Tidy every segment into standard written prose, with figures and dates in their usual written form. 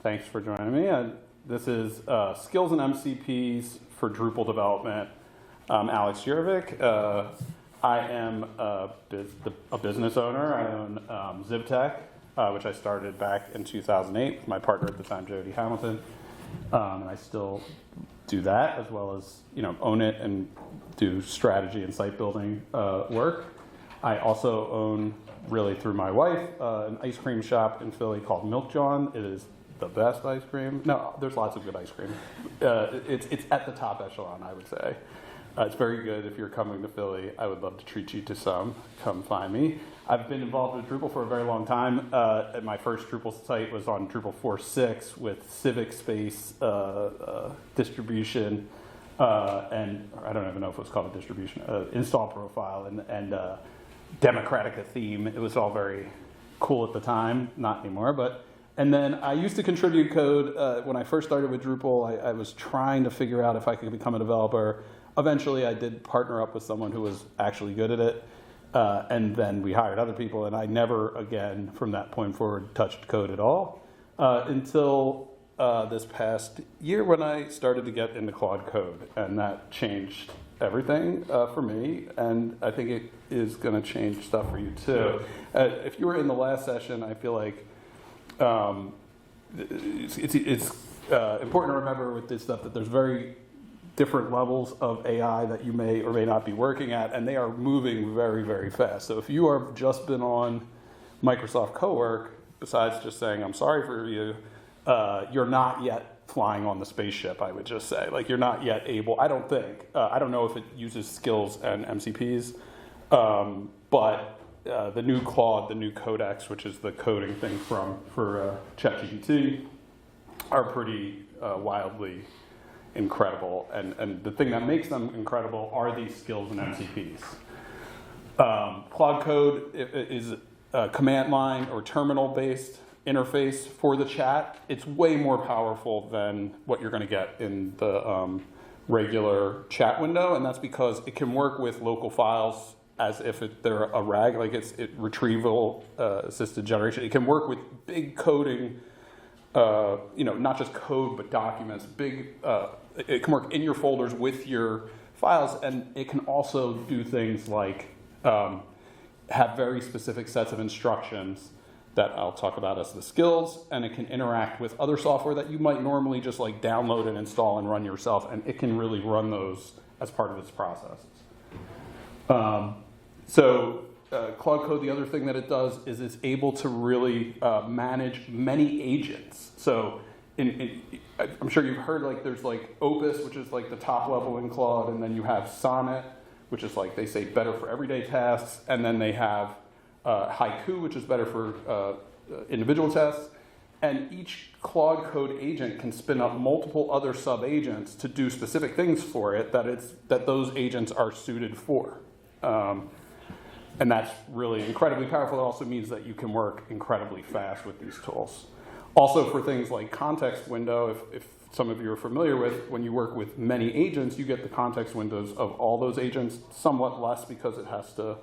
Thanks for joining me. This is Skills and MCPs for Drupal development. I'm Alex Jurevich. I am a business owner. I own Zivtech, which I started back in 2008 with my partner at the time, Jody Hamilton. And I still do that, as well as own it and do strategy and site building work. I also own, really through my wife, an ice cream shop in Philly called Milk Jawn. It is the best ice cream. No, there's lots of good ice cream. It's at the top echelon, I would say. It's very good. If you're coming to Philly, I would love to treat you to some. Come find me. I've been involved with Drupal for a very long time. My first Drupal site was on Drupal 4.6 with civic space distribution, and I don't even know if it was called a distribution, install profile, and democratic theme. It was all very cool at the time, not anymore. And then I used to contribute code. When I first started with Drupal, I was trying to figure out if I could become a developer. Eventually, I did partner up with someone who was actually good at it, and then we hired other people, and I never again, from that point forward, touched code at all until this past year when I started to get into Claude code, and that changed everything for me, and I think it is going to change stuff for you too. If you were in the last session, I feel like it's important to remember with this stuff that there's very different levels of AI that you may or may not be working at, and they are moving very, very fast. So if you have just been on Microsoft Cowork, besides just saying, I'm sorry for you, you're not yet flying on the spaceship, I would just say. Like, you're not yet able, I don't think, I don't know if it uses skills and MCPs, but the new Claude, the new Codex, which is the coding thing for ChatGPT, are pretty wildly incredible. And the thing that makes them incredible are these skills and MCPs. Claude Code is a command line or terminal-based interface for the chat. It's way more powerful than what you're going to get in the regular chat window, and that's because it can work with local files as if they're a RAG, like it's retrieval assisted generation. It can work with big coding, not just code but documents. It can work in your folders with your files, and it can also do things like have very specific sets of instructions that I'll talk about as the skills, and it can interact with other software that you might normally just like download and install and run yourself, and it can really run those as part of its processes. Claude Code, the other thing that it does is it's able to really manage many agents. So I'm sure you've heard, like, there's like Opus, which is like the top level in Claude, and then you have Sonnet, which is like, they say better for everyday tasks, and then they have Haiku, which is better for individual tasks. And each Claude Code agent can spin up multiple other sub-agents to do specific things for it that those agents are suited for. And that's really incredibly powerful. It also means that you can work incredibly fast with these tools. Also, for things like context window, if some of you are familiar with, when you work with many agents, you get the context windows of all those agents, somewhat less because it has to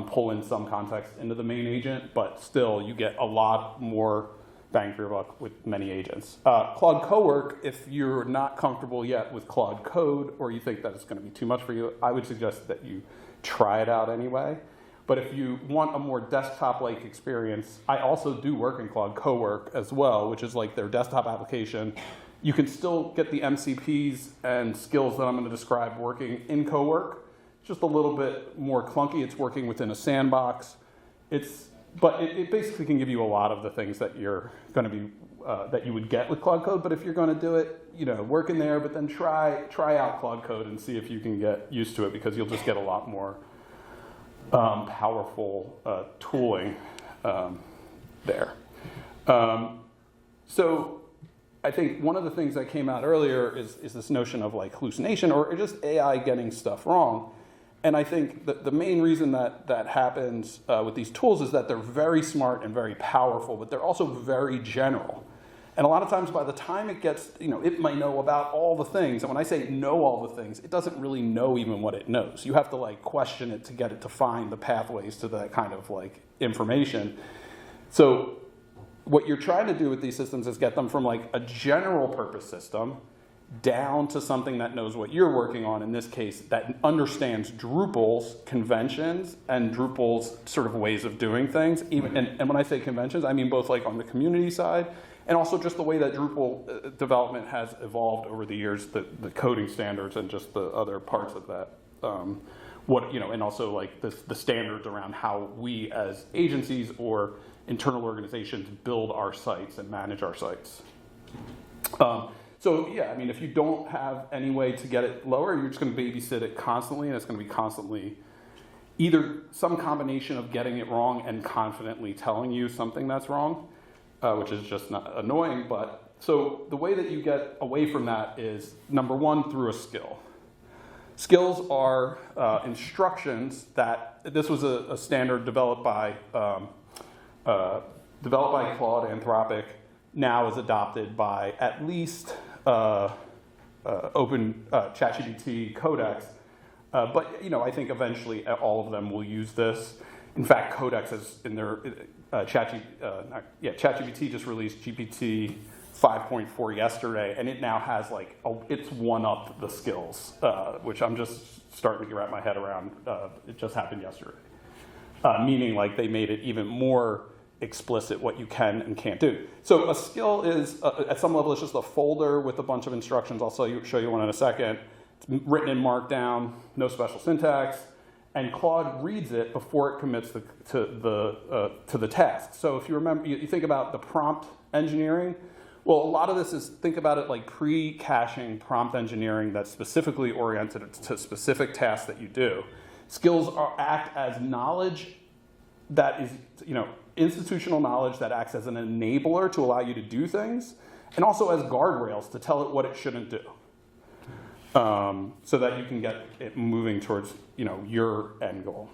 pull in some context into the main agent, but still you get a lot more bang for your buck with many agents. Claude Cowork, if you're not comfortable yet with Claude Code, or you think that it's going to be too much for you, I would suggest that you try it out anyway. But if you want a more desktop-like experience, I also do work in Claude Cowork as well, which is like their desktop application. You can still get the MCPs and skills that I'm going to describe working in Cowork. It's just a little bit more clunky. It's working within a sandbox. But it basically can give you a lot of the things that you're going to be that you would get with Claude Code. But if you're going to do it, work in there, but then try out Claude Code and see if you can get used to it, because you'll just get a lot more powerful tooling there. So I think one of the things that came out earlier is this notion of like hallucination or just AI getting stuff wrong. And I think that the main reason that happens with these tools is that they're very smart and very powerful, but they're also very general. And a lot of times by the time it gets, it might know about all the things. And when I say know all the things, it doesn't really know even what it knows. You have to like question it to get it to find the pathways to that kind of like information. So what you're trying to do with these systems is get them from like a general purpose system down to something that knows what you're working on, in this case, that understands Drupal's conventions and Drupal's sort of ways of doing things. Even, and when I say conventions, I mean both like on the community side and also just the way that Drupal development has evolved over the years, the coding standards and just the other parts of that. And also like the standards around how we as agencies or internal organizations build our sites and manage our sites. So yeah, I mean, if you don't have any way to get it lower, you're just going to babysit it constantly, and it's going to be constantly either some combination of getting it wrong and confidently telling you something that's wrong, which is just not annoying. But so the way that you get away from that is, number one, through a skill. Skills are instructions that, this was a standard developed by Claude, Anthropic, now is adopted by at least Open ChatGPT Codex. But I think eventually all of them will use this. In fact, Codex is in their ChatGPT just released GPT 5.4 yesterday, and it now has like it's one-upped the skills, which I'm just starting to wrap my head around. It just happened yesterday, meaning like they made it even more explicit what you can and can't do. So a skill is, at some level, it's just a folder with a bunch of instructions. I'll show you one in a second. It's written in Markdown, no special syntax, and Claude reads it before it commits to the task. So if you remember, you think about the prompt engineering. Well, a lot of this is, think about it like pre-caching prompt engineering that's specifically oriented to specific tasks that you do. Skills act as knowledge that is, institutional knowledge that acts as an enabler to allow you to do things, and also as guardrails to tell it what it shouldn't do, so that you can get it moving towards, your end goal.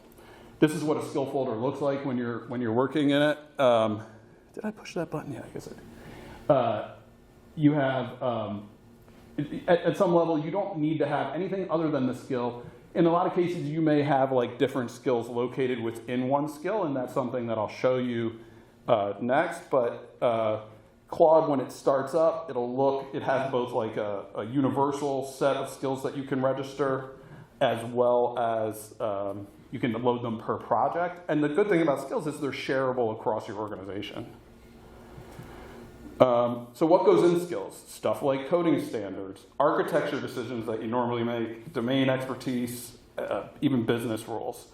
This is what a skill folder looks like when you're working in it. Did I push that button? Yeah, I guess I did. You have, at some level, you don't need to have anything other than the skill. In a lot of cases, you may have like different skills located within one skill, and that's something that I'll show you next. But Claude, when it starts up, it has both like a universal set of skills that you can register, as well as you can load them per project. And the good thing about skills is they're shareable across your organization. So what goes in skills? Stuff like coding standards, architecture decisions that you normally make, domain expertise, even business rules.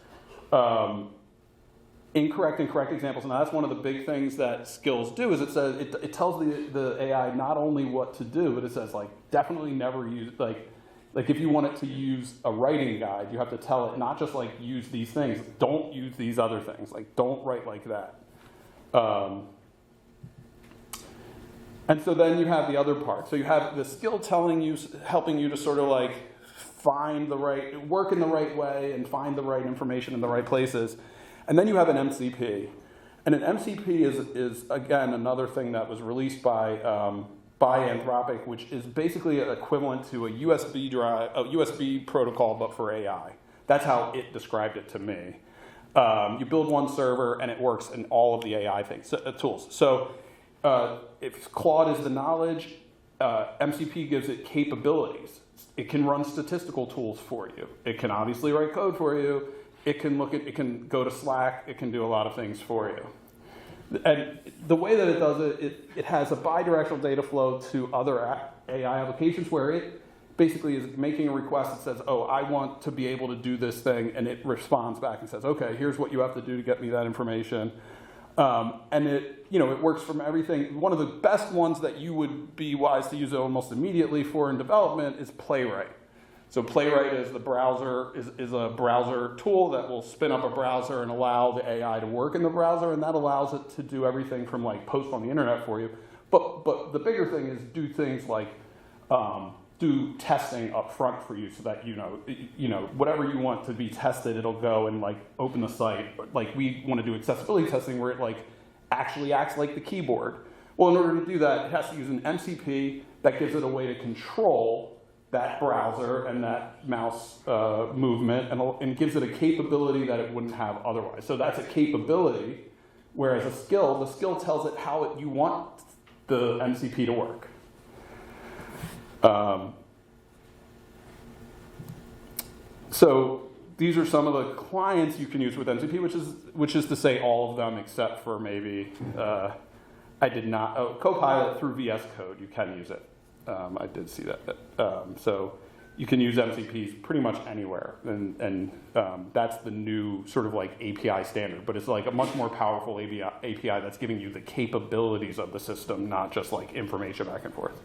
Incorrect and correct examples. Now that's one of the big things that skills do, is it says it tells the AI not only what to do, but it says like definitely never use, like if you want it to use a writing guide, you have to tell it not just like use these things, don't use these other things, like don't write like that. And so then you have the other part. So you have the skill helping you to sort of like work in the right way and find the right information in the right places. And then you have an MCP. And an MCP is again, another thing that was released by Anthropic, which is basically equivalent to a USB protocol, but for AI. That's how it described it to me. You build one server and it works in all of the AI tools. So if Claude is the knowledge, MCP gives it capabilities. It can run statistical tools for you. It can obviously write code for you. It can go to Slack. It can do a lot of things for you. And the way that it does it has a bidirectional data flow to other AI applications where it basically is making a request that says, oh, I want to be able to do this thing, and it responds back and says, okay, here's what you have to do to get me that information. And it works from everything. One of the best ones that you would be wise to use it almost immediately for in development is Playwright. So Playwright is a browser tool that will spin up a browser and allow the AI to work in the browser, and that allows it to do everything from like post on the internet for you. But the bigger thing is do things like do testing up front for you, so that whatever you want to be tested, it'll go and like open the site. Like we want to do accessibility testing where it like actually acts like the keyboard. Well, in order to do that, it has to use an MCP that gives it a way to control that browser and that mouse movement, and gives it a capability that it wouldn't have otherwise. So that's a capability Whereas the skill tells it how you want the MCP to work. So these are some of the clients you can use with MCP, which is to say all of them except for maybe I did not. Oh, Copilot through VS Code, you can use it. I did see that. So you can use MCPs pretty much anywhere, and that's the new sort of like API standard. But it's like a much more powerful API that's giving you the capabilities of the system, not just like information back and forth.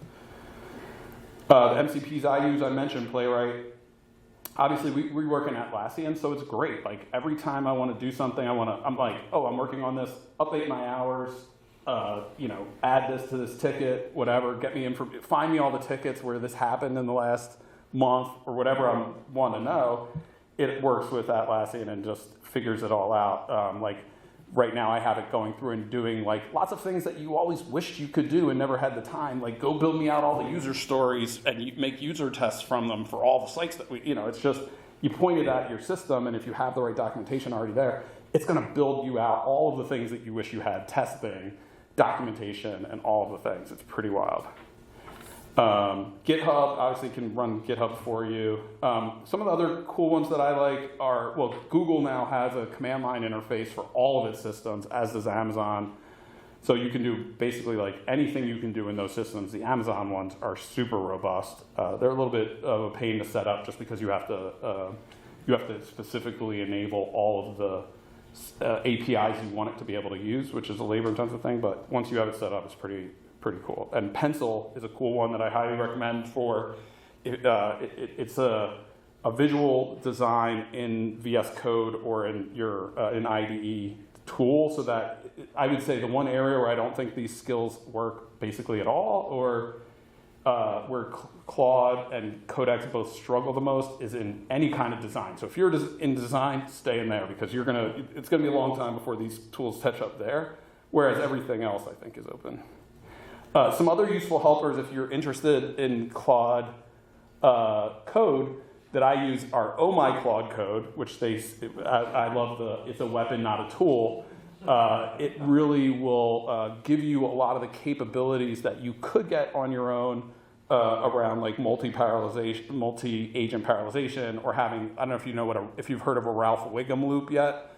The MCPs I use, I mentioned Playwright. Obviously, we work in Atlassian, so it's great. Like every time I want to do something, I'm like, oh, I'm working on this. Update my hours. Add this to this ticket, whatever. Find me all the tickets where this happened in the last month or whatever I want to know. It works with Atlassian and just figures it all out. Like right now, I have it going through and doing like lots of things that you always wished you could do and never had the time. Like go build me out all the user stories and you make user tests from them for all the sites that it's just, you point it at your system, and if you have the right documentation already there, it's going to build you out all of the things that you wish you had, testing, documentation, and all of the things. It's pretty wild. GitHub obviously can run GitHub for you. Some of the other cool ones that I like are, well, Google now has a command line interface for all of its systems, as does Amazon. So you can do basically like anything you can do in those systems. The Amazon ones are super robust. They're a little bit of a pain to set up just because you have to specifically enable all of the APIs you want it to be able to use, which is a labor-intensive thing. But once you have it set up, it's pretty cool. And Pencil is a cool one that I highly recommend for. It's a visual design in VS Code or in your an IDE tool, so that I would say the one area where I don't think these skills work basically at all, or where Claude and Codex both struggle the most, is in any kind of design. So if you're in design, stay in there, because it's gonna be a long time before these tools touch up there, whereas everything else I think is open. Some other useful helpers if you're interested in Claude code that I use are Oh My Claude Code, which I love it's a weapon, not a tool. It really will give you a lot of the capabilities that you could get on your own around like multi-agent parallelization, or having, I don't know if you know if you've heard of a Ralph Wiggum loop yet.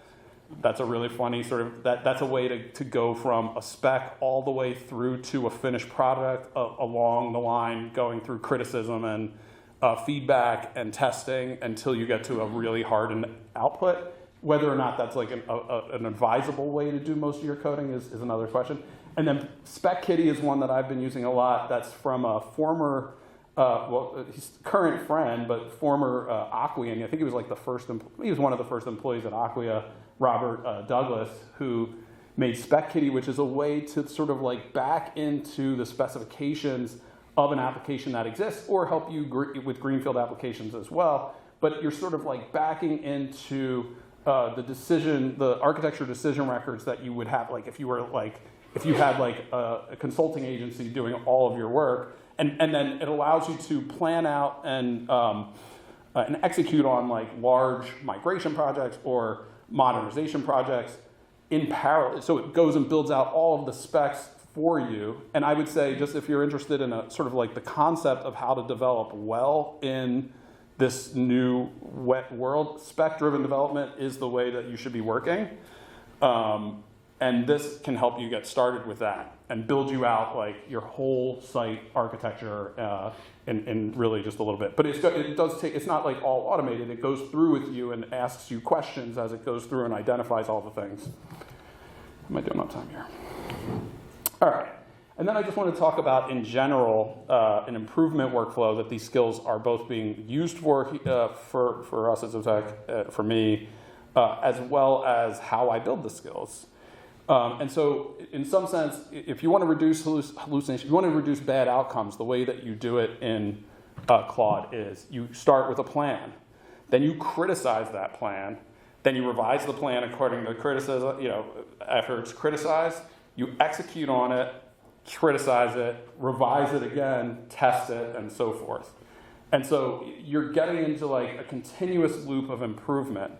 That's a really funny sort of, that's a way to go from a spec all the way through to a finished product along the line, going through criticism and feedback and testing until you get to a really hardened output. Whether or not that's like an advisable way to do most of your coding is another question. And then Spec Kitty is one that I've been using a lot. That's from a former, he's current friend, but former Acquian. I think he was like he was one of the first employees at Acquia, Robert Douglas, who made Spec Kitty, which is a way to sort of like back into the specifications of an application that exists, or help you with greenfield applications as well. But you're sort of like backing into the architecture decision records that you would have, like if you had like a consulting agency doing all of your work, and then it allows you to plan out and execute on like large migration projects or modernization projects in parallel. So it goes and builds out all of the specs for you. And I would say, just if you're interested in a sort of like the concept of how to develop well in this new wet world, spec-driven development is the way that you should be working. And this can help you get started with that and build you out like your whole site architecture in really just a little bit. But it's not like all automated. It goes through with you and asks you questions as it goes through and identifies all the things. Am I doing on time here? All right. And then I just want to talk about, in general, an improvement workflow that these skills are both being used for us at Zivtech, for me, as well as how I build the skills. And so, in some sense, if you want to reduce hallucination, if you want to reduce bad outcomes, the way that you do it in Claude is you start with a plan, then you criticize that plan, then you revise the plan according to the criticism. After it's criticized, you execute on it, criticize it, revise it again, test it, and so forth. And so you're getting into like a continuous loop of improvement.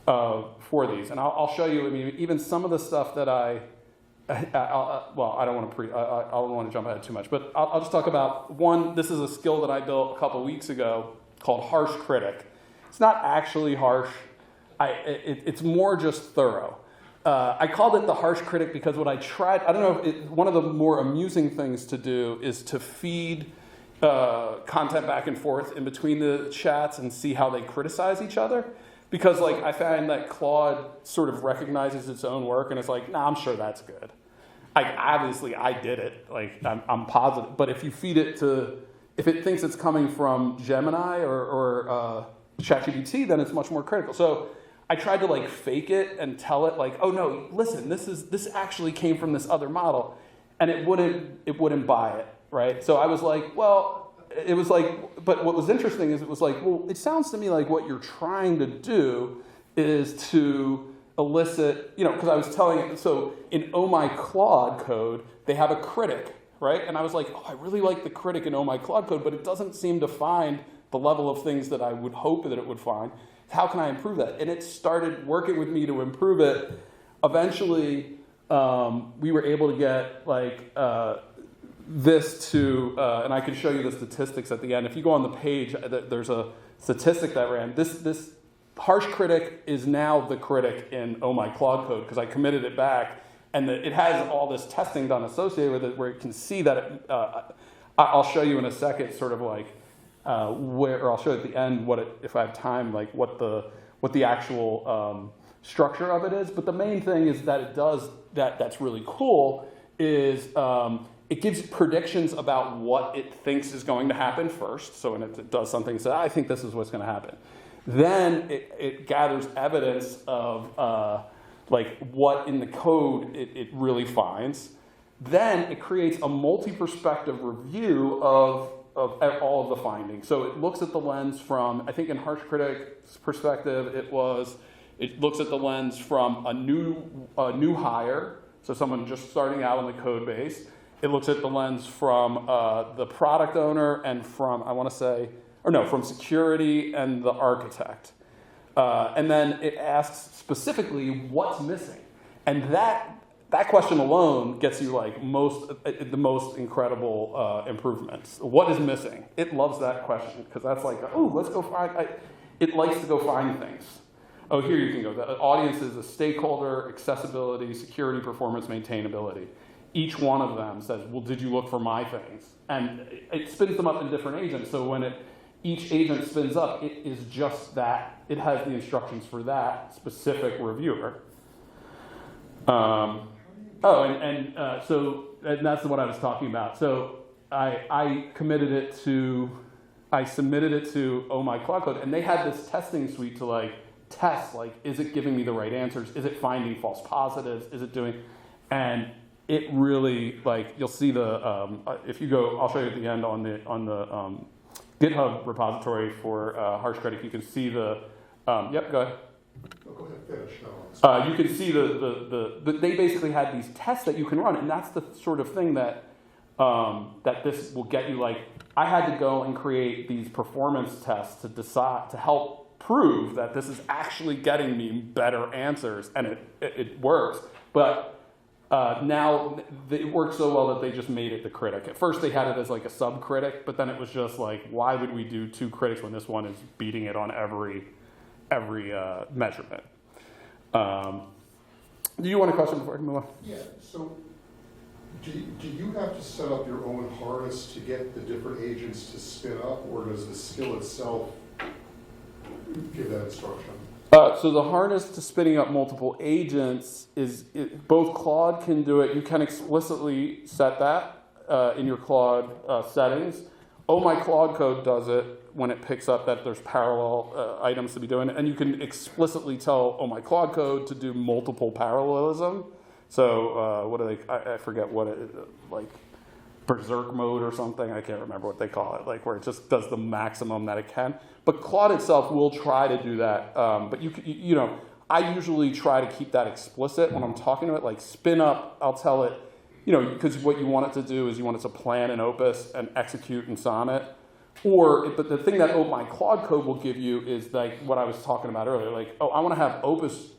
for these. And I'll show you, I mean, even some of the stuff that well, I don't want to jump ahead too much, but I'll just talk about one. This is a skill that I built a couple weeks ago called Harsh Critic. It's not actually harsh. It's more just thorough. I called it the Harsh Critic because what I tried, I don't know, one of the more amusing things to do is to feed content back and forth in between the chats and see how they criticize each other. Because like I find that Claude sort of recognizes its own work and it's like, nah, I'm sure that's good. Obviously I did it, like I'm positive. But if you feed it to, if it thinks it's coming from Gemini or ChatGPT, then it's much more critical. So I tried to like fake it and tell it like, oh no, listen, this actually came from this other model, and it wouldn't buy it, right? So I was like, well. It was like, but what was interesting is it was like, well, it sounds to me like what you're trying to do is to elicit, you know, because I was telling it, so in Oh My Claude code, they have a critic, right? And I was like, oh, I really like the critic in Oh My Claude code, but it doesn't seem to find the level of things that I would hope that it would find. How can I improve that? And it started working with me to improve it. Eventually, we were able to get like, this to, and I can show you the statistics at the end. If you go on the page, there's a statistic that ran. This Harsh Critic is now the critic in Oh My Claude code because I committed it back, and it has all this testing done associated with it where it can see that I'll show you in a second sort of like or I'll show you at the end if I have time, like what the actual structure of it is. But the main thing is that it does, that's really cool, is it gives predictions about what it thinks is going to happen first. So when it does something, it says, I think this is what's going to happen. Then it gathers evidence of like what in the code it really finds. Then it creates a multi-perspective review of all of the findings. So it looks at the lens from, I think in Harsh Critic's perspective, it looks at the lens from a new hire, so someone just starting out on the code base. It looks at the lens from the product owner and from, from security and the architect. And then it asks specifically what's missing. And that question alone gets you like the most incredible improvements. What is missing? It loves that question because that's like, oh, let's go find, it likes to go find things. Oh, here you can go. The audience is a stakeholder, accessibility, security, performance, maintainability. Each one of them says, well, did you look for my things? And it spins them up in different agents. So when each agent spins up, it is just that. It has the instructions for that specific reviewer. So that's what I was talking about. So I submitted it to Oh My Claude code, and they had this testing suite to like test, like, is it giving me the right answers? Is it finding false positives? Is it doing, and it really, like, you'll see the, if you go, I'll show you at the end on the GitHub repository for Harsh Critic, you can see the, yep, go ahead. Oh, go ahead, finish. You can see they basically had these tests that you can run, and that's the sort of thing that that this will get you. Like, I had to go and create these performance tests to help prove that this is actually getting me better answers, and it works. But now it works so well that they just made it the critic. At first they had it as like a sub-critic, but then it was just like, why would we do two critics when this one is beating it on every measurement? Do you want a question before I move on? Yeah, so do you have to set up your own harness to get the different agents to spin up, or does the skill itself give that instruction? So the harness to spinning up multiple agents both Claude can do it. You can explicitly set that in your Claude settings. Oh My Claude code does it when it picks up that there's parallel items to be doing, and you can explicitly tell Oh My Claude code to do multiple parallelism. So what do they? I forget what it like. Berserk mode or something, I can't remember what they call it, like where it just does the maximum that it can. But Claude itself will try to do that. But you know, I usually try to keep that explicit when I'm talking to it, like spin up, I'll tell it, you know, because what you want it to do is you want it to plan in Opus and execute in Sonnet. But the thing that my Claude code will give you is like what I was talking about earlier. Like, oh, I want to have Opus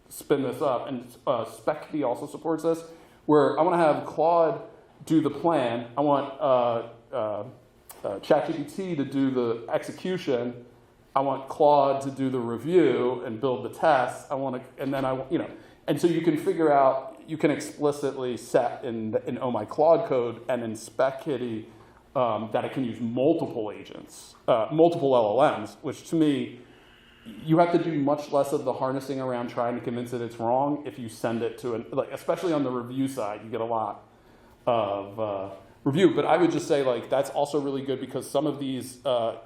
spin this up, and SPECD also supports this, where I want to have Claude do the plan. I want ChatGPT to do the execution. I want Claude to do the review and build the tests. And so you can figure out, you can explicitly set in Oh My Claude code and in SpecKitty that it can use multiple agents, multiple LLMs, which to me, you have to do much less of the harnessing around trying to convince it it's wrong if you send it to especially on the review side, you get a lot of review. But I would just say that's also really good because some of these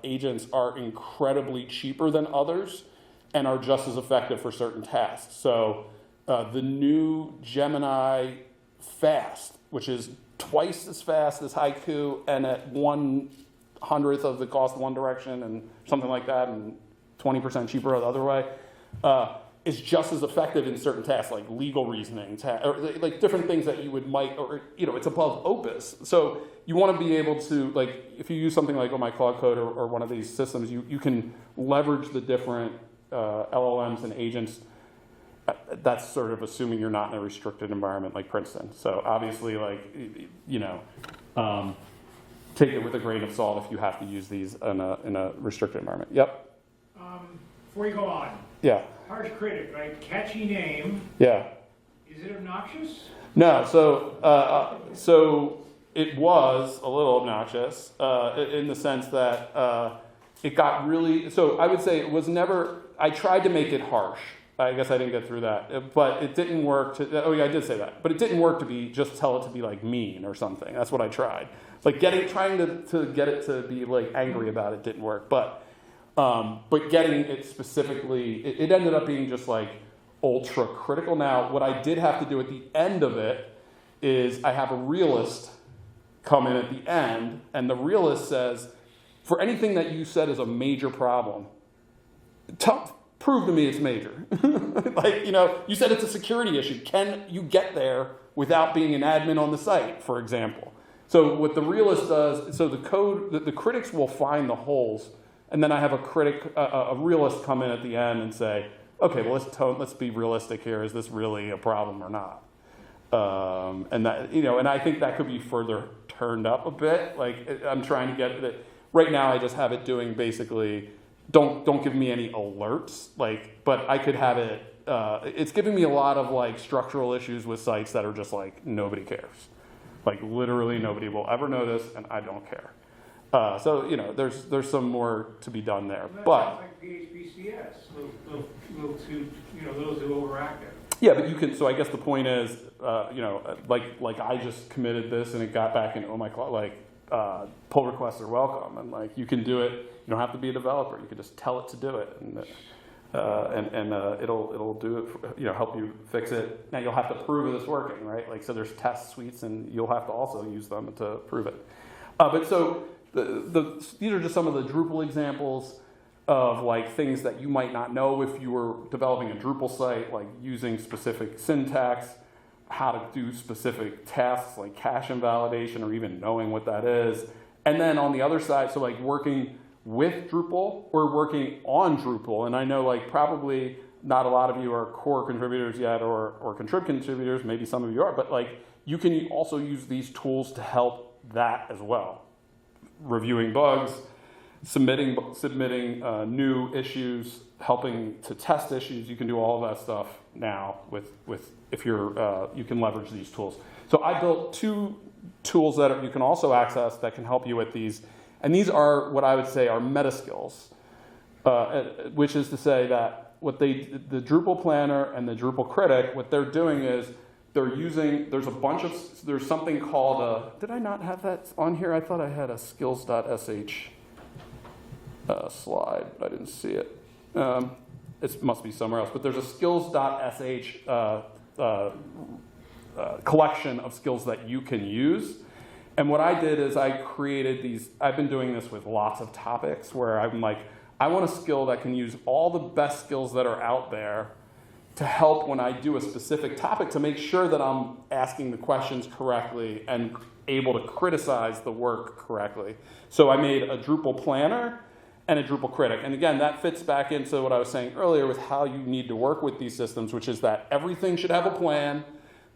agents are incredibly cheaper than others and are just as effective for certain tasks. So the new Gemini Fast, which is twice as fast as Haiku and at 1/100th of the cost of One Direction and something like that, and 20% cheaper the other way, is just as effective in certain tasks like legal reasoning, or like different things that it's above Opus. So you want to be able to, if you use something like my Claude Code or one of these systems, you can leverage the different LLMs and agents. That's sort of assuming you're not in a restricted environment like Princeton. So obviously, take it with a grain of salt if you have to use these in a restricted environment. Yep. Before you go on. Yeah. Harsh critic, right? Catchy name. Yeah. Is it obnoxious? No. So it was a little obnoxious in the sense that it got really. So I would say it was never. I tried to make it harsh. I guess I didn't get through that, but it didn't work. I did say that, but it didn't work to just tell it to be mean or something. That's what I tried. Trying to get it to be angry about it didn't work, but getting it specifically, it ended up being just ultra critical. Now, what I did have to do at the end of it is I have a realist come in at the end, and the realist says, for anything that you said is a major problem, prove to me it's major. You said it's a security issue. Can you get there without being an admin on the site, for example? So what the realist does, so the code, the critics will find the holes, and then I have a realist come in at the end and say, okay, well let's be realistic here. Is this really a problem or not? And I think that could be further turned up a bit. I'm trying to get it. Right now, I just have it doing basically. Don't give me any alerts, but I could have it. It's giving me a lot of structural issues with sites that are just nobody cares, literally nobody will ever notice, and I don't care. So there's some more to be done there, but like PHPCS, little too, those who overactive. Yeah, but you can. So I guess the point is, I just committed this and it got back in. Oh my God, pull requests are welcome, and you can do it. You don't have to be a developer. You can just tell it to do it, and it'll do it. Help you fix it. Now you'll have to prove it's working, right? So there's test suites, and you'll have to also use them to prove it. But so these are just some of the Drupal examples of things that you might not know if you were developing a Drupal site, using specific syntax, how to do specific tasks like cache invalidation, or even knowing what that is. And then on the other side, so working with Drupal or working on Drupal. And I know probably not a lot of you are core contributors yet or contrib contributors, maybe some of you are, but you can also use these tools to help that as well. Reviewing bugs, submitting new issues, helping to test issues. You can do all of that stuff now with if you're you can leverage these tools. So I built 2 tools that you can also access that can help you with these. And these are what I would say are meta skills, which is to say that the Drupal Planner and the Drupal Critic, what they're doing is there's something called did I not have that on here? I thought I had a skills.sh slide. I didn't see it. It must be somewhere else, but there's a skills.sh collection of skills that you can use. And what I did is I created these. I've been doing this with lots of topics where I'm I want a skill that can use all the best skills that are out there to help when I do a specific topic to make sure that I'm asking the questions correctly and able to criticize the work correctly. So I made a Drupal planner and a Drupal critic. And again, that fits back into what I was saying earlier with how you need to work with these systems, which is that everything should have a plan.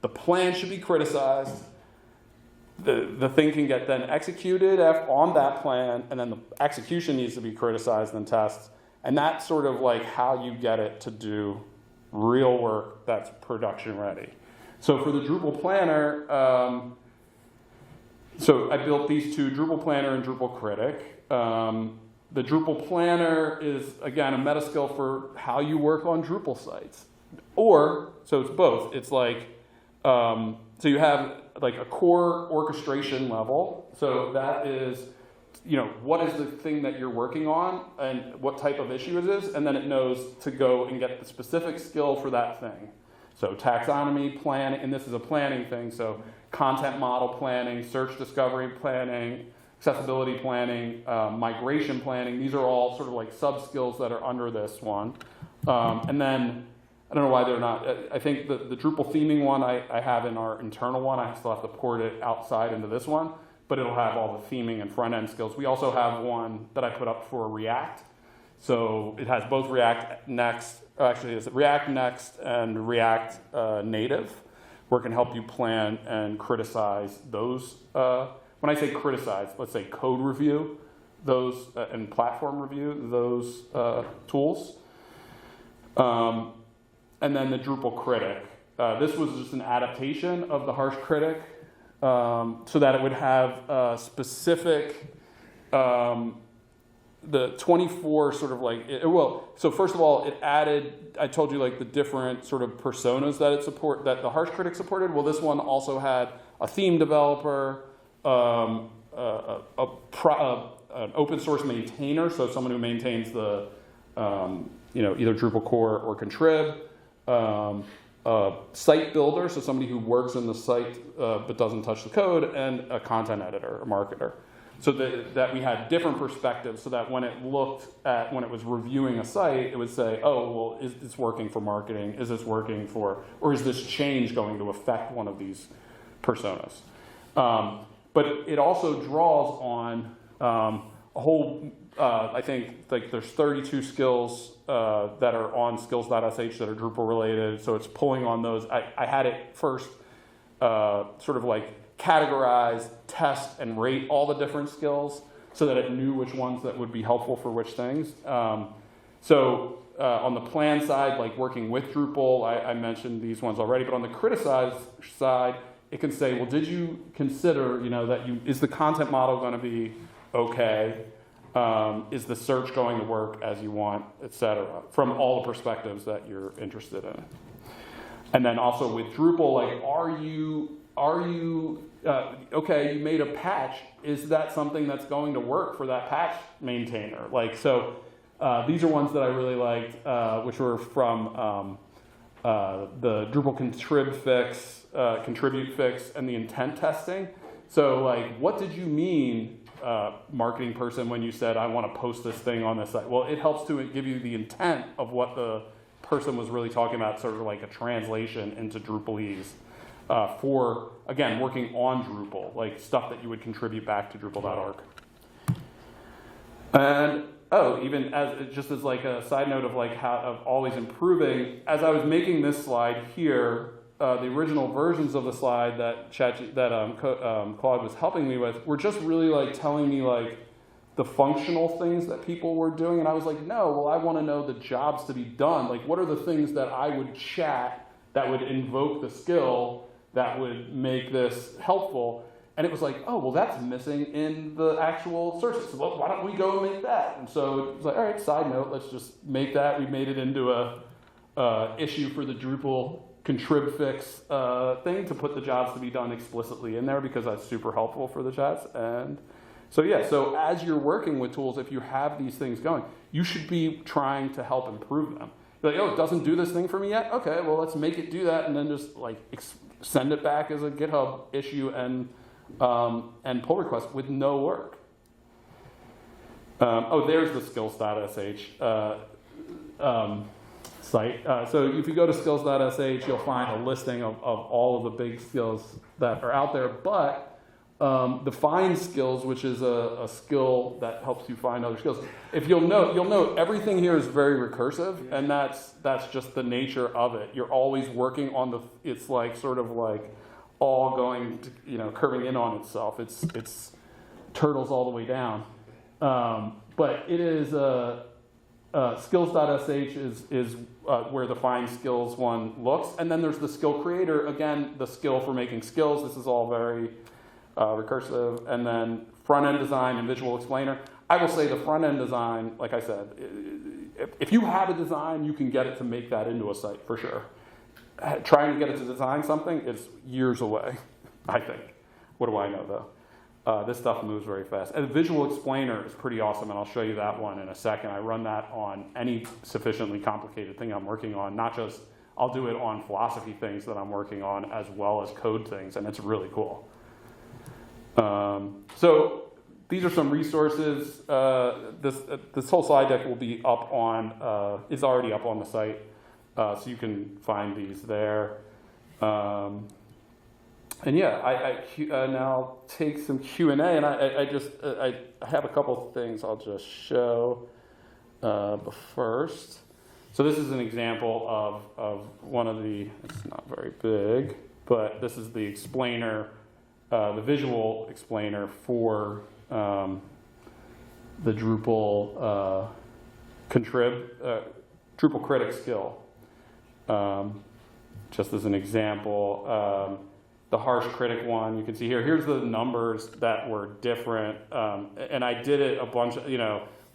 The plan should be criticized. The thing can get then executed on that plan, and then the execution needs to be criticized and tested. And that's sort of like how you get it to do real work that's production ready. So for the Drupal planner, so I built these two, Drupal planner and Drupal critic. The Drupal planner is, again, a meta skill for how you work on Drupal sites. Or, so it's both. It's like, so you have like a core orchestration level. So that is, what is the thing that you're working on and what type of issue it is, and then it knows to go and get the specific skill for that thing. So taxonomy, planning, and this is a planning thing, so content model planning, search discovery planning, accessibility planning, migration planning. These are all sort of like sub-skills that are under this one. And then, I don't know why they're not, I think the Drupal theming one I have in our internal one. I still have to port it outside into this one, but it'll have all the theming and front-end skills. We also have one that I put up for React. So it has both React Next, actually it's React Next and React Native, where it can help you plan and criticize those. When I say criticize, let's say code review those and platform review those tools. And then the Drupal critic. This was just an adaptation of the harsh critic so that it would have specific, the 24 sort of like, so first of all, it added, I told you like the different sort of personas that that the harsh critic supported. Well, this one also had a theme developer, an open source maintainer, so someone who maintains the, either Drupal core or Contrib, a site builder, so somebody who works in the site but doesn't touch the code, and a content editor, a marketer. So that we had different perspectives, so that when it when it was reviewing a site, it would say, oh, well, is this working for marketing? Is this working for, or is this change going to affect one of these personas? But it also draws on a whole, I think like there's 32 skills that are on skills.sh that are Drupal related. So it's pulling on those. I had it first sort of like categorize, test, and rate all the different skills so that it knew which ones that would be helpful for which things. So on the plan side, like working with Drupal, I mentioned these ones already, but on the criticize side, it can say, well, did you consider, is the content model going to be okay? Is the search going to work as you want, et cetera, from all the perspectives that you're interested in. And then also with Drupal, like, are you okay, you made a patch, is that something that's going to work for that patch maintainer? Like, so these are ones that I really liked, which were from the Drupal contribute fix, and the intent testing. So like, what did you mean, marketing person, when you said, I want to post this thing on this site? Well, it helps to give you the intent of what the person was really talking about, sort of like a translation into Drupalese for, again, working on Drupal, like stuff that you would contribute back to Drupal.org. And even just as like a side note of like how of always improving, as I was making this slide here, the original versions of the slide that Claude was helping me with were just really like telling me like the functional things that people were doing, and I was like, no, well, I want to know the jobs to be done. Like, what are the things that I would chat that would invoke the skill that would make this helpful? And it was like, oh, well, that's missing in the actual search. So well, why don't we go and make that? And so it was like, all right, side note, let's just make that. We made it into a issue for the Drupal contrib fix thing to put the jobs to be done explicitly in there, because that's super helpful for the chats. And so yeah, so as you're working with tools, if you have these things going, you should be trying to help improve them. You're like, oh, it doesn't do this thing for me yet? Okay, well, let's make it do that, and then just like send it back as a GitHub issue and pull request with no work. There's the skills.sh. site. So if you go to skills.sh, you'll find a listing of all of the big skills that are out there. But the find skills, which is a skill that helps you find other skills. If you'll note everything here is very recursive, and that's just the nature of it. You're always working on it's like sort of like all going to, curving in on itself. It's turtles all the way down. But it is skills.sh is where the find skills one looks, and then there's the skill creator, again, the skill for making skills. This is all very recursive, and then front end design and visual explainer. I will say the front end design, like I said, if you have a design, you can get it to make that into a site for sure. Trying to get it to design something is years away, I think. What do I know though? This stuff moves very fast. And the visual explainer is pretty awesome, and I'll show you that one in a second. I run that on any sufficiently complicated thing I'm working on, not just, I'll do it on philosophy things that I'm working on as well as code things, and it's really cool. So these are some resources. This whole slide deck will be up on, is already up on the site, so you can find these there. And yeah, I now I'll take some Q&A, and I have a couple of things I'll just show first. So this is an example of one of it's not very big, but this is the explainer, the visual explainer for the Drupal Drupal critic skill. Just as an example, the harsh critic one, you can see here. Here's the numbers that were different, and I did it a bunch of,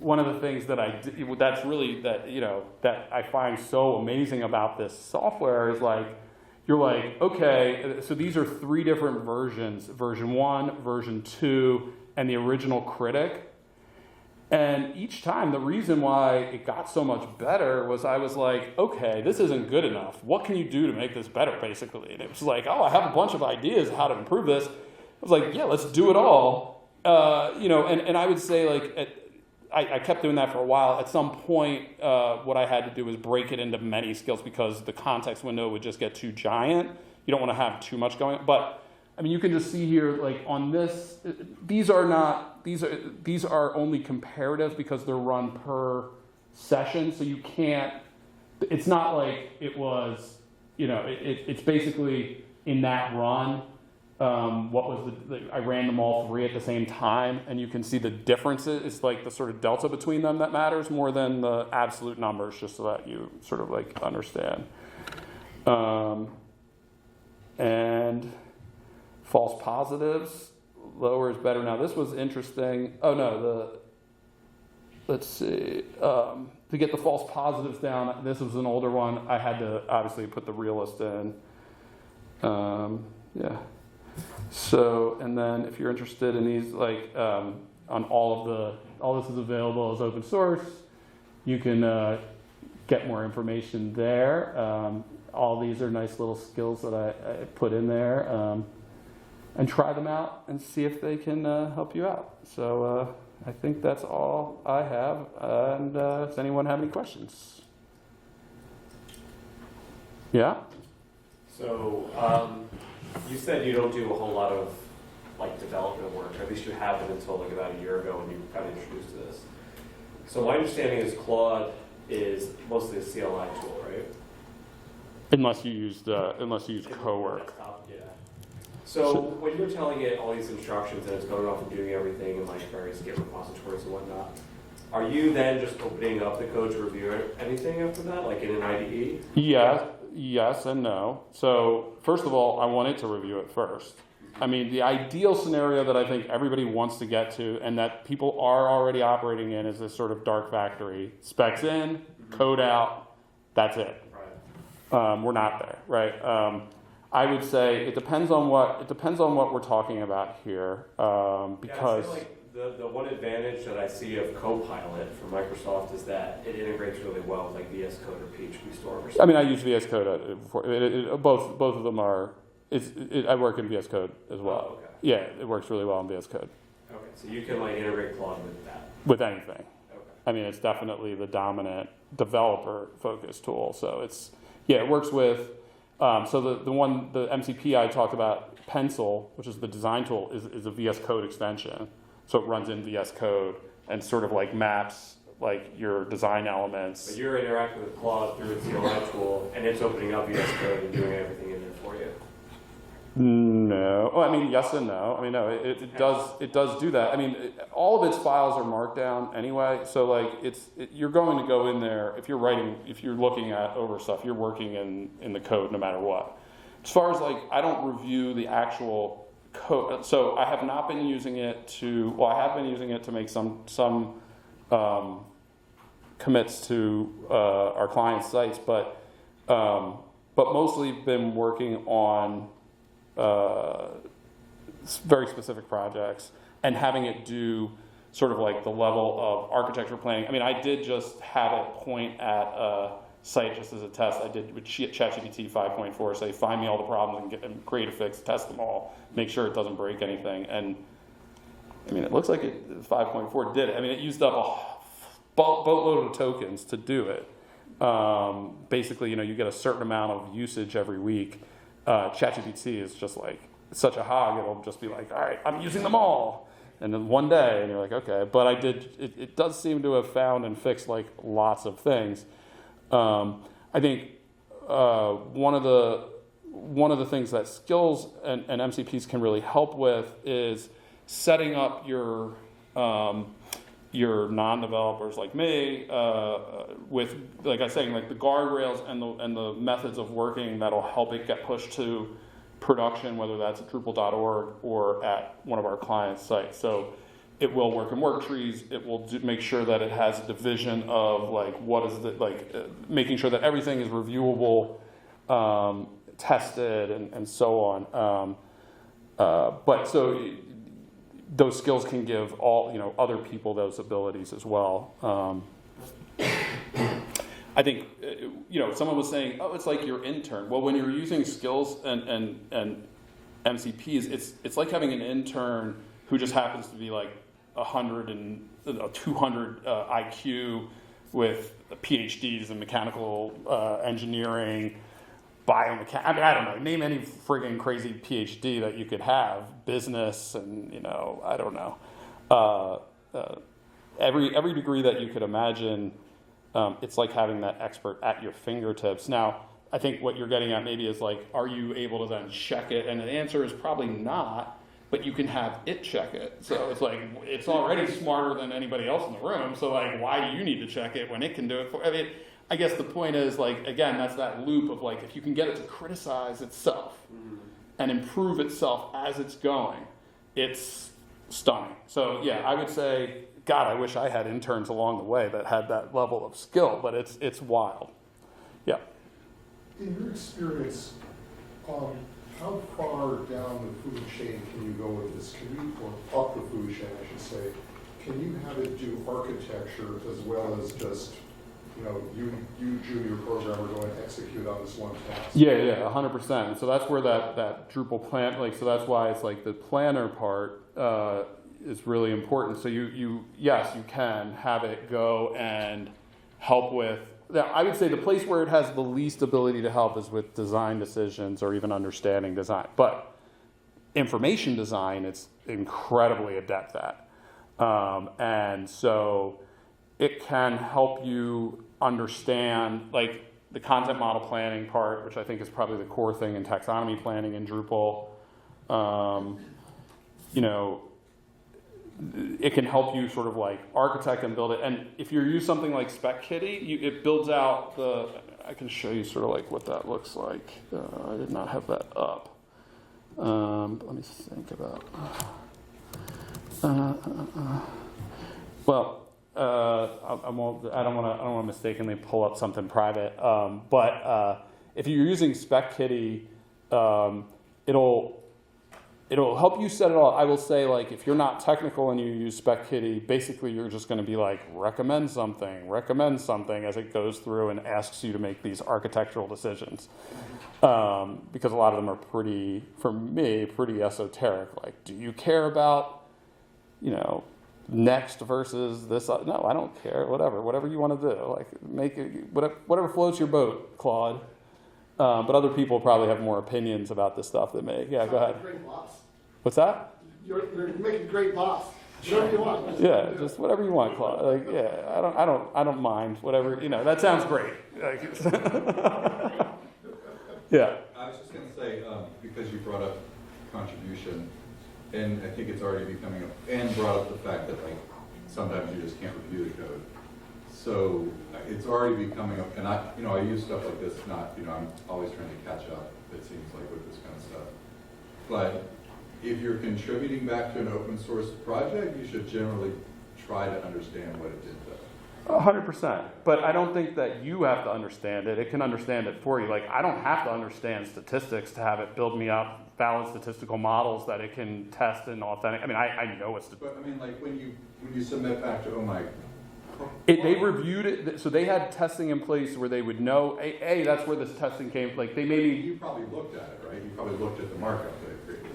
one of the things that I did, that's really, that I find so amazing about this software is you're like, okay, so these are 3 different versions, version 1, version 2, and the original critic. And each time, the reason why it got so much better was I was like, okay, this isn't good enough. What can you do to make this better, basically? And it was like, oh, I have a bunch of ideas how to improve this. I was like, yeah, let's do it all. And I would say, I kept doing that for a while. At some point, what I had to do was break it into many skills because the context window would just get too giant. You don't want to have too much going on. But I mean, you can just see here, on this, these are only comparative because they're run per session, so you can't, it's not like it was, it's basically in that run, I ran them all 3 at the same time, and you can see the differences. It's like the sort of delta between them that matters more than the absolute numbers, just so that you sort of understand. And false positives, lower is better. Now this was interesting. Oh no, let's see. To get the false positives down, this was an older one. I had to obviously put the realist in. Yeah. So, and then if you're interested in these, on all this is available as open source. You can get more information there. All these are nice little skills that I put in there. And try them out and see if they can help you out. So I think that's all I have. And does anyone have any questions? Yeah? So you said you don't do a whole lot of development work, or at least you haven't until about a year ago when you got introduced to this. So my understanding is Claude is mostly a CLI tool, right? Unless you use CoWork. Yeah. So when you're telling it all these instructions and it's going off and doing everything in various Git repositories and whatnot, are you then just opening up the code to review anything after that, like in an IDE? Yes and no. So first of all, I want it to review it first. I mean, the ideal scenario that I think everybody wants to get to and that people are already operating in is this sort of dark factory. Specs in, code out, that's it. Right. We're not there, right? I would say it depends on what we're talking about here, because the one advantage that I see of Copilot from Microsoft is that it integrates really well with VS Code or PHP Storm. Or I mean, I use VS Code before. Both of them are. I work in VS Code as well. Oh, okay. Yeah, it works really well in VS Code. Okay, so you can integrate Claude with that. With anything. Okay. I mean, it's definitely the dominant developer-focused tool. So it works with, so the MCP I talked about, Pencil, which is the design tool, is a VS Code extension. So it runs in VS Code and sort of like maps like your design elements. But you're interacting with Claude through its CLI tool, and it's opening up VS Code and doing everything in there for you. No, well, I mean, yes and no. I mean, no, it does do that. I mean, all of its files are Markdown anyway. So like, you're going to go in there if you're looking at over stuff, you're working in the code no matter what. As far as like, I don't review the actual code. So I have not been using it I have been using it to make some commits to our client sites, but mostly been working on very specific projects and having it do sort of like the level of architecture planning. I mean, I did just have it point at a site just as a test. I did with ChatGPT 5.4 say, find me all the problems and create a fix, test them all, make sure it doesn't break anything. And I mean, it looks like 5.4 did it. I mean, it used up a boatload of tokens to do it. Basically, you get a certain amount of usage every week. ChatGPT is just like such a hog, it'll just be like, all right, I'm using them all. And then one day, and you're like, okay. But it does seem to have found and fixed like lots of things. I think one of the things that Skills and MCPs can really help with is setting up your non-developers like me with, like I was saying, like the guardrails and the methods of working that'll help it get pushed to production, whether that's at Drupal.org or at one of our client sites. So it will work in work trees. It will make sure that it has a division of like what is it like, making sure that everything is reviewable, tested, and so on. But so those skills can give all other people those abilities as well. I think someone was saying, oh, it's like your intern. Well, when you're using Skills and MCPs, it's like having an intern who just happens to be like 100 and 200 IQ with PhDs in mechanical engineering, biomechanics. I mean, I don't know. Name any friggin' crazy PhD that you could have. Business and I don't know. Every degree that you could imagine. It's like having that expert at your fingertips. Now, I think what you're getting at maybe is like, are you able to then check it? And the answer is probably not, but you can have it check it. So it's like, it's already smarter than anybody else in the room. So like, why do you need to check it when it can do it for? I mean, I guess the point is like, again, that's that loop of like, if you can get it to criticize itself and improve itself as it's going, it's stunning. So yeah, I would say, God, I wish I had interns along the way that had that level of skill, but it's wild. Yeah. In your experience, how far down the food chain can you go with this? Or up the food chain, I should say. Can you have it do architecture as well as just, you junior programmer go and execute on this one task? Yeah, 100%. So that's where that Drupal plan, so that's why it's like the planner part is really important. So yes, you can have it go and help with. I would say the place where it has the least ability to help is with design decisions or even understanding design. But information design, it's incredibly adept at. And so it can help you understand like the content model planning part, which I think is probably the core thing in taxonomy planning in Drupal. It can help you sort of like architect and build it. And if you use something like SpecKitty, it builds out I can show you sort of like what that looks like. I did not have that up. Let me think about. Well, I don't want to mistakenly pull up something private. But if you're using SpecKitty, it'll help you set it all. I will say, like, if you're not technical and you use SpecKitty, basically you're just going to be like, recommend something as it goes through and asks you to make these architectural decisions. Because a lot of them are pretty esoteric. Like, do you care about, next versus this. No, I don't care. Whatever you want to do. Like make it whatever floats your boat, Claude. But other people probably have more opinions about this stuff than me. Yeah, go ahead. Great boss. What's that? You're making a great boss. Whatever you want. Yeah, just whatever you want, Claude. Like, yeah, I don't mind. Whatever, that sounds great. Like, yeah. I was just going to say, because you brought up contribution, and I think it's already becoming and brought up the fact that like sometimes you just can't review the code. So it's already becoming up, and I use stuff like this. Not, I'm always trying to catch up. It seems like with this kind of stuff, but if you're contributing back to an open source project, you should generally try to understand what it did though. 100%. But I don't think that you have to understand it. It can understand it for you. Like, I don't have to understand statistics to have it build me up valid statistical models that it can test and authentic. I mean, I know it's. But I mean, like when you submit back to They reviewed it, so they had testing in place where they would know, that's where this testing came. Like, they maybe. You probably looked at it, right? You probably looked at the markup that it created.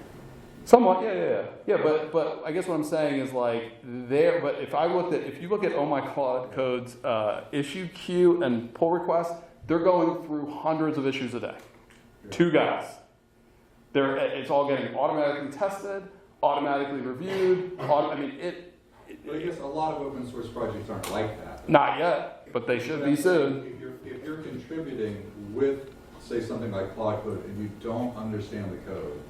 Somewhat, yeah. But I guess what I'm saying is like but if you look at Claude Code's issue queue and pull requests, they're going through hundreds of issues a day. Yeah. 2 guys. It's all getting automatically tested, automatically reviewed. But I guess a lot of open source projects aren't like that. Not yet, but they should be soon. If you're contributing with, say, something like Claude Code and you don't understand the code,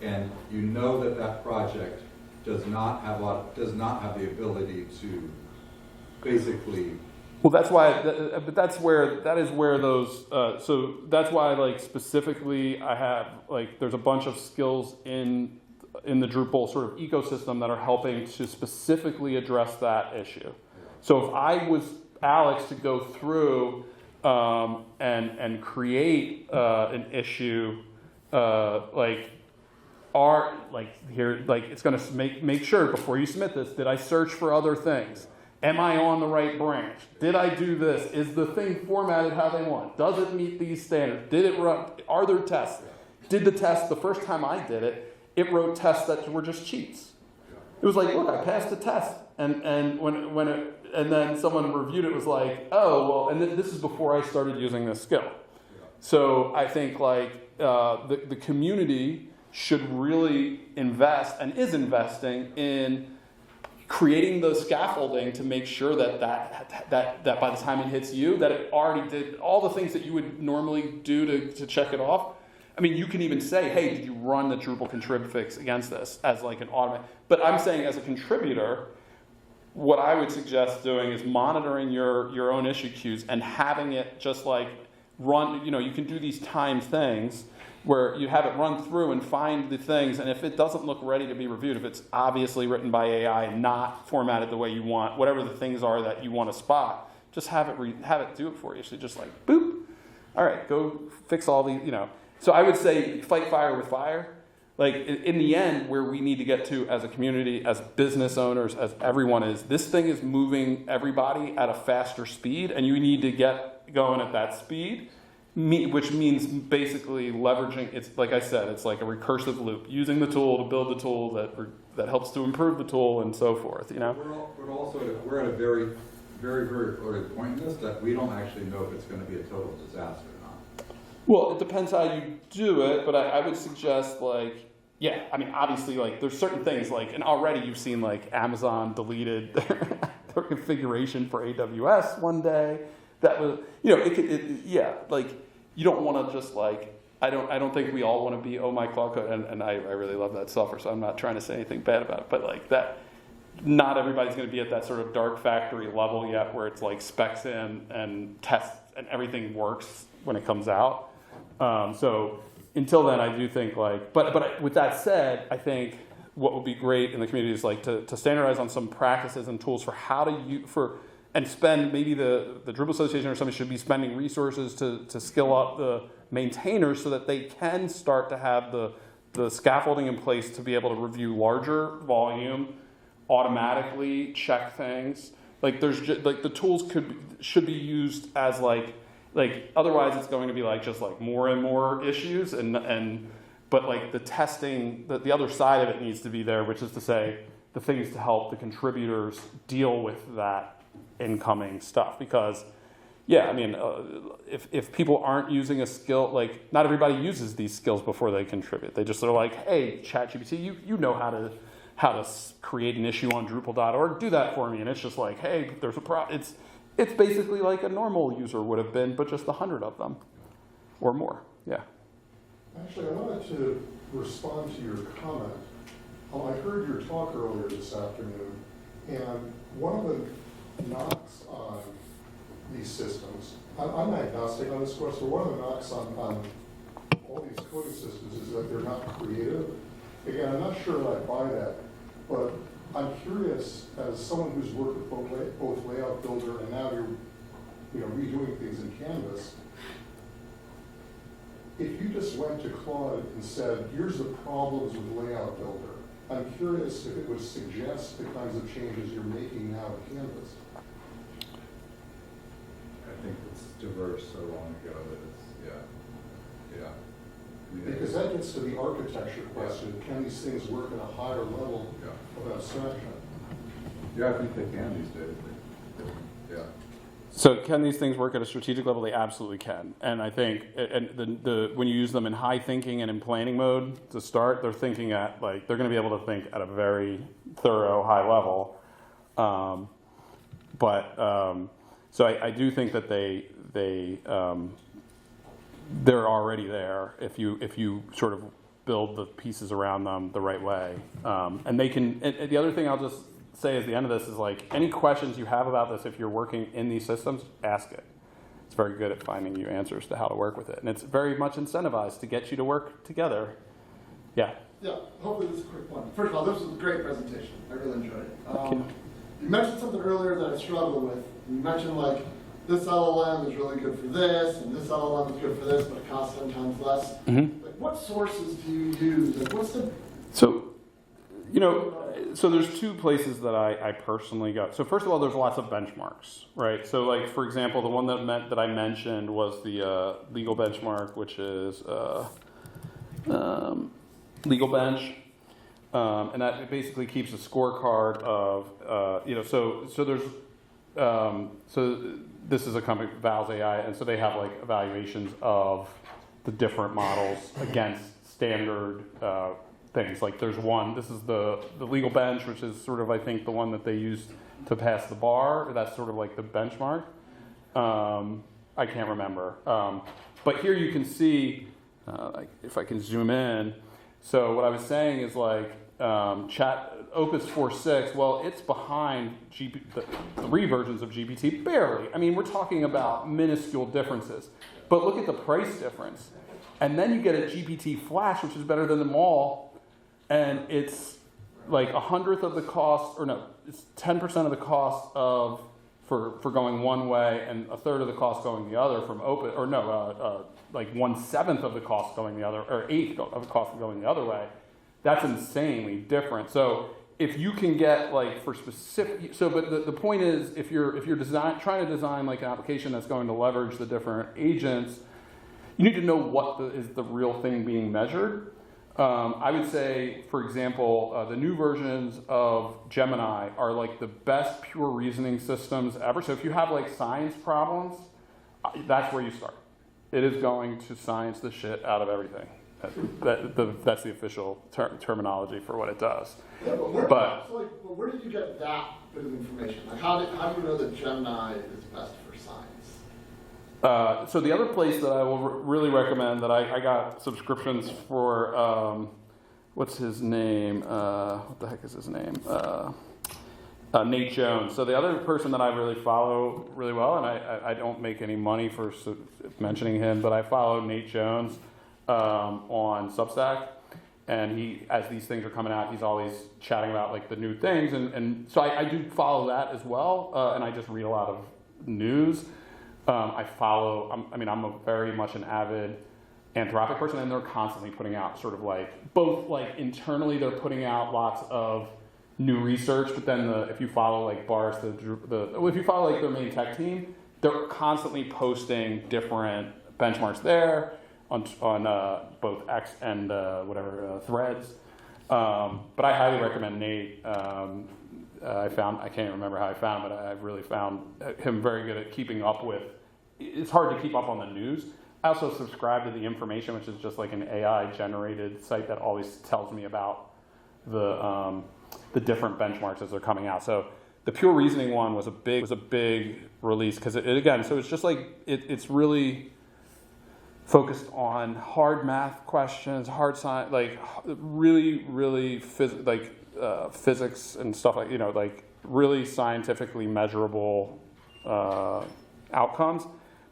and you know that project does not have the ability to basically. Well, that's why. But that is where those. So that's why, like specifically, I have there's a bunch of skills in the Drupal sort of ecosystem that are helping to specifically address that issue. So if I was Alex to go through and create an issue it's going to make sure before you submit this, did I search for other things? Am I on the right branch? Did I do this? Is the thing formatted how they want? Does it meet these standards? Did it run? Are there tests? Did the test, the first time I did it, it wrote tests that were just cheats. It was like, look, I passed the test. And then someone reviewed it, was like, oh, well, and this is before I started using this skill. So I think the community should really invest and is investing in creating the scaffolding to make sure that by the time it hits you, that it already did all the things that you would normally do to check it off. I mean, you can even say, hey, did you run the Drupal contrib fix against this as like an automatic? But I'm saying as a contributor, what I would suggest doing is monitoring your own issue queues and having it just like run, you can do these timed things where you have it run through and find the things, and if it doesn't look ready to be reviewed, if it's obviously written by AI and not formatted the way you want, whatever the things are that you want to spot, just have it do it for you. So just like, boop, all right, go fix all the, So I would say fight fire with fire. Like in the end, where we need to get to as a community, as business owners, as everyone is, this thing is moving everybody at a faster speed, and you need to get going at that speed. Which means basically leveraging, it's like I said, it's like a recursive loop, using the tool to build the tool that helps to improve the tool and so forth, We're at a very, very, very early point in this that we don't actually know if it's going to be a total disaster or not. Well, it depends how you do it, but I would suggest obviously there's certain things and already you've seen Amazon deleted their configuration for AWS one day. That was, you don't want to just I don't think we all want to be Claude Code, and I really love that software, so I'm not trying to say anything bad about it, but that, not everybody's going to be at that sort of dark factory level yet where it's specs in and tests and everything works when it comes out. So until then, I do think but with that said, I think what would be great in the community is to standardize on some practices and tools for how to use, and spend, maybe the Drupal Association or something should be spending resources to skill up the maintainers so that they can start to have the scaffolding in place to be able to review larger volume, automatically check things. There's the tools should be used as otherwise it's going to be just more and more issues but the testing, the other side of it needs to be there, which is to say, the things to help the contributors deal with that incoming stuff. Because, yeah, I mean, if people aren't using a skill, like, not everybody uses these skills before they contribute. They just are like, hey, ChatGPT, you know how to create an issue on Drupal.org, do that for me. And it's just like, hey, there's a problem. It's basically like a normal user would have been, but just 100 of them or more. Yeah. Actually, I wanted to respond to your comment. I heard your talk earlier this afternoon, and one of the knocks on these systems, I'm agnostic on this question, one of the knocks on all these coding systems is that they're not creative. Again, I'm not sure I buy that, but I'm curious, as someone who's worked with both Layout Builder and now you're redoing things in Canvas, if you just went to Claude and said, here's the problems with Layout Builder, I'm curious if it would suggest the kinds of changes you're making now in Canvas. I think it's diverse so long ago that it's, yeah. I mean, Because that gets to the architecture question. Can these things work at a higher level of abstraction? Yeah, I think they can these days. Yeah. So can these things work at a strategic level? They absolutely can. And I think when you use them in high thinking and in planning mode to start, they're thinking at they're going to be able to think at a very thorough high level. So I do think that they're already there if you sort of build the pieces around them the right way. And they can. And the other thing I'll just say at the end of this is any questions you have about this, if you're working in these systems, ask it. It's very good at finding you answers to how to work with it, and it's very much incentivized to get you to work together. Yeah. Yeah, hopefully this is a quick one. First of all, this was a great presentation. I really enjoyed it. Thank you. You mentioned something earlier that I struggle with. You mentioned this LLM is really good for this, and this LLM is good for this, but it costs 10 times less. Mm-hmm. What sources do you use? What's the... So there's two places that I personally go. So first of all, there's lots of benchmarks, right? So for example, the one that I mentioned was the legal benchmark, which is Legal Bench, and that basically keeps a scorecard of so this is a company, Val's AI, and so they have evaluations of the different models against standard things. There's one, this is the Legal Bench, which is sort of, I think, the one that they use to pass the bar. That's sort of the benchmark. I can't remember. But here you can see, if I can zoom in. So what I was saying is Opus 4.6, well, it's behind the 3 versions of GPT, barely. I mean, we're talking about minuscule differences. But look at the price difference. And then you get a GPT Flash, which is better than them all. And it's 1/100th of the cost, or no, it's 10% of the cost for going one way, and 1/3 of the cost going the other from Opus, or no, 1/7 of the cost going the other, or 1/8 of the cost going the other way. That's insanely different. So if you can get for specific, but the point is, if you're trying to design an application that's going to leverage the different agents, you need to know what is the real thing being measured. I would say, for example, the new versions of Gemini are the best pure reasoning systems ever. So if you have science problems, that's where you start. It is going to science the shit out of everything. That's the official terminology for what it does. Yeah, where did you get that bit of information? How do you know that Gemini is best for science? So the other place that I will really recommend, that I got subscriptions for, what's his name? What the heck is his name? Nate Jones. So the other person that I really follow really well, and I don't make any money for mentioning him, but I follow Nate Jones on Substack. And he, as these things are coming out, he's always chatting about the new things. And so I do follow that as well. And I just read a lot of news. I'm very much an avid Anthropic person, and they're constantly putting out sort of both internally, they're putting out lots of new research, but then if you follow Boris, if you follow their main tech team, they're constantly posting different benchmarks there on both X and Threads. But I highly recommend Nate. I can't remember how I found him, but I really found him very good at keeping up with, it's hard to keep up on the news. I also subscribe to The Information, which is just like an AI generated site that always tells me about the different benchmarks as they're coming out. So the pure reasoning one was a big release because again, so it's just like, it's really focused on hard math questions, hard science, like really physics and stuff like, like really scientifically measurable outcomes.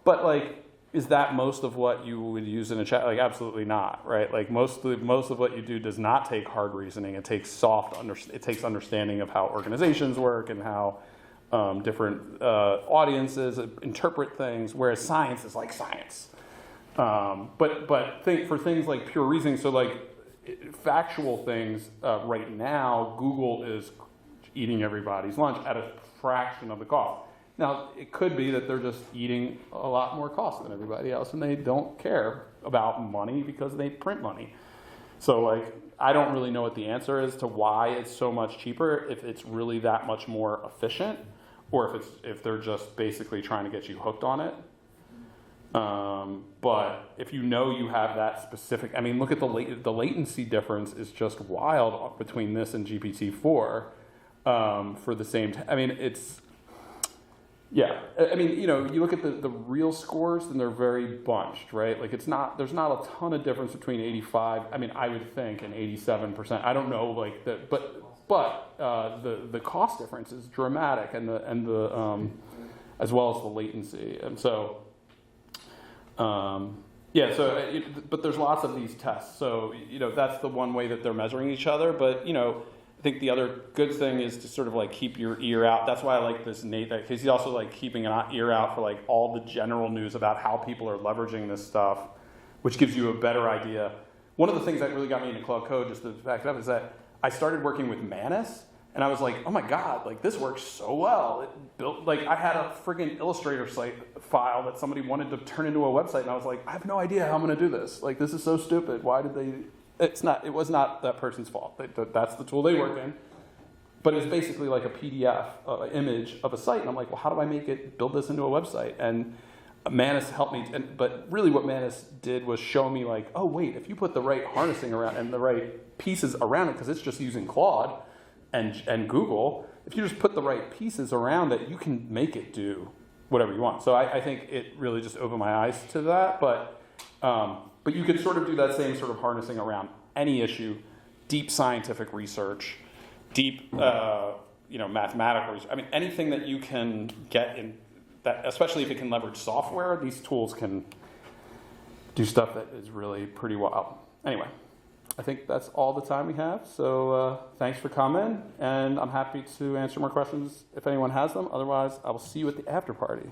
But like, is that most of what you would use in a chat? Like, absolutely not, right? Like most of what you do does not take hard reasoning. It takes it takes understanding of how organizations work and how different audiences interpret things. Whereas science is like science. But for things like pure reasoning, so like factual things, right now, Google is eating everybody's lunch at a fraction of the cost. Now, it could be that they're just eating a lot more cost than everybody else, and they don't care about money because they print money. So, like, I don't really know what the answer is to why it's so much cheaper, if it's really that much more efficient, or if they're just basically trying to get you hooked on it. But if you know you have that specific, I mean, look at the latency difference is just wild between this and GPT-4 for the same. I mean, it's. Yeah, I mean, you look at the real scores, and they're very bunched, right? Like there's not a ton of difference between 85. I mean, I would think, and 87%. I don't know, like but the cost difference is dramatic, and the as well as the latency, and so yeah. So, but there's lots of these tests. So that's the one way that they're measuring each other. But I think the other good thing is to sort of like keep your ear out. That's why I like this Nate, because he's also like keeping an ear out for like all the general news about how people are leveraging this stuff, which gives you a better idea. One of the things that really got me into Claude Code, just to back it up, is that I started working with Manus, and I was like, oh my God, like this works so well. It built, like I had a friggin' Illustrator site file that somebody wanted to turn into a website, and I was like, I have no idea how I'm gonna do this. Like this is so stupid. Why did they? It was not that person's fault. That's the tool they work in. But it's basically like a PDF image of a site. And I'm like, well, how do I build this into a website? And Manus helped me. But really what Manus did was show me like, oh, wait, if you put the right harnessing around and the right pieces around it, because it's just using Claude and Google, if you just put the right pieces around it, you can make it do whatever you want. So I think it really just opened my eyes to that. But you could sort of do that same sort of harnessing around any issue, deep scientific research, deep, mathematical research. I mean, anything that you can get in that, especially if it can leverage software, these tools can do stuff that is really pretty wild. Anyway, I think that's all the time we have. So thanks for coming, and I'm happy to answer more questions if anyone has them. Otherwise, I will see you at the after party.